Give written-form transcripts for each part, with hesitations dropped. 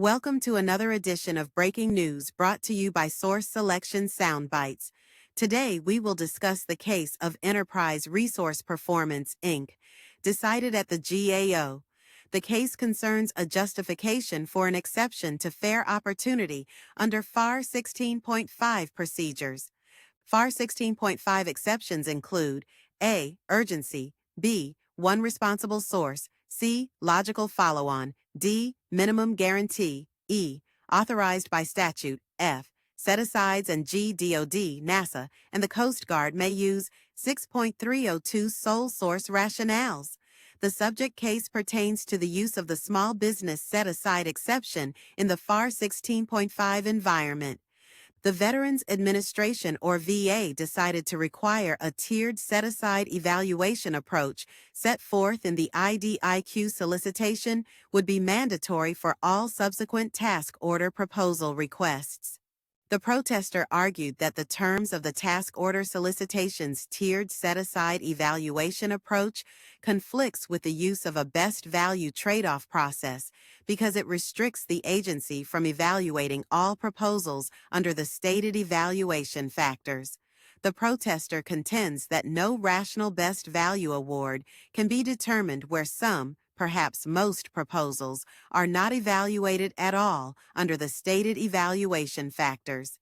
Welcome to another edition of Breaking News brought to you by Source Selection Soundbites. Today, we will discuss the case of Enterprise Resource Performance, Inc., decided at the GAO. The case concerns a justification for an exception to fair opportunity under FAR 16.5 procedures. FAR 16.5 exceptions include A. Urgency, B. One responsible source, C. Logical follow-on, D. Minimum guarantee, E. Authorized by statute, F. Set-asides, and G. DoD, NASA, and the Coast Guard may use 6.302 sole source rationales. The subject case pertains to the use of the small business set-aside exception in the FAR 16.5 environment. The Veterans Administration, or VA, decided to require a tiered set-aside evaluation approach set forth in the IDIQ solicitation would be mandatory for all subsequent task order proposal requests. The protester argued that the terms of the task order solicitation's tiered set-aside evaluation approach conflicts with the use of a best value trade-off process because it restricts the agency from evaluating all proposals under the stated evaluation factors. The protester contends that no rational best value award can be determined where some, perhaps most proposals, are not evaluated at all under the stated evaluation factors.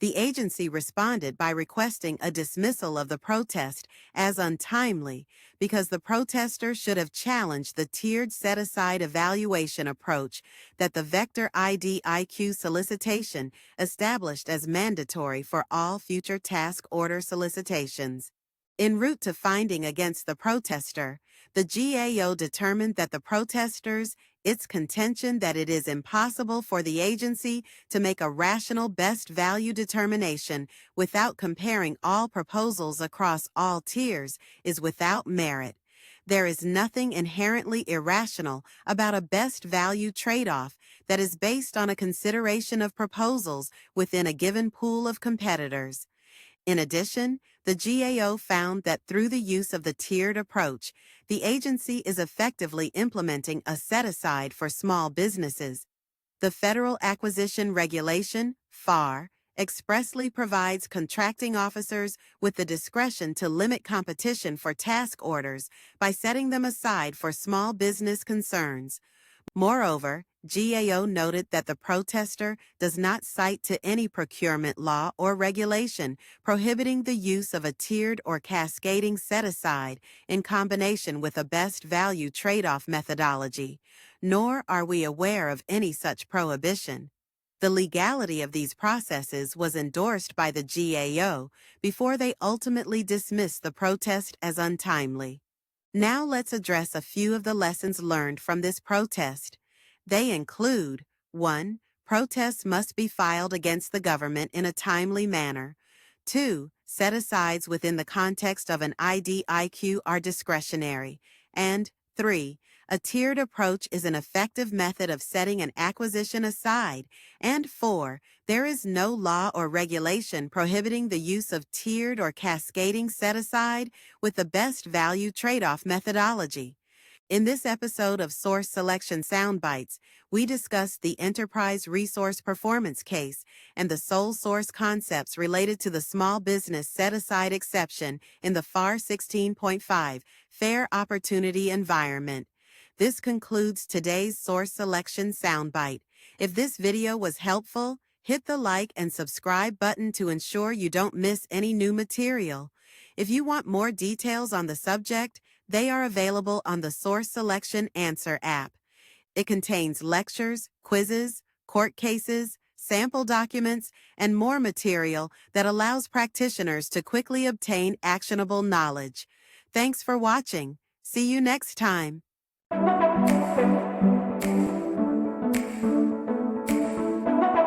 The agency responded by requesting a dismissal of the protest as untimely because the protester should have challenged the tiered set-aside evaluation approach that the Vector IDIQ solicitation established as mandatory for all future task order solicitations. En route to finding against the protester, the GAO determined that the protesters' its contention that it is impossible for the agency to make a rational best value determination without comparing all proposals across all tiers is without merit. There is nothing inherently irrational about a best value trade-off that is based on a consideration of proposals within a given pool of competitors. In addition, the GAO found that through the use of the tiered approach, the agency is effectively implementing a set-aside for small businesses. The Federal Acquisition Regulation, FAR, expressly provides contracting officers with the discretion to limit competition for task orders by setting them aside for small business concerns. Moreover, GAO noted that the protester does not cite to any procurement law or regulation prohibiting the use of a tiered or cascading set-aside in combination with a best value trade-off methodology, nor are we aware of any such prohibition. The legality of these processes was endorsed by the GAO before they ultimately dismissed the protest as untimely. Now let's address a few of the lessons learned from this protest. They include: 1. Protests must be filed against the government in a timely manner. 2. Set-asides within the context of an IDIQ are discretionary. And 3. A tiered approach is an effective method of setting an acquisition aside. And 4. There is no law or regulation prohibiting the use of tiered or cascading set-aside with the best value trade-off methodology. In this episode of Source Selection Soundbites, we discussed the Enterprise Resource Performance case and the sole source concepts related to the small business set-aside exception in the FAR 16.5 Fair Opportunity Environment. This concludes today's Source Selection Soundbite. If this video was helpful, hit the like and subscribe button to ensure you don't miss any new material. If you want more details on the subject, they are available on the Source Selection Answer app. It contains lectures, quizzes, court cases, sample documents, and more material that allows practitioners to quickly obtain actionable knowledge. Thanks for watching. See you next time.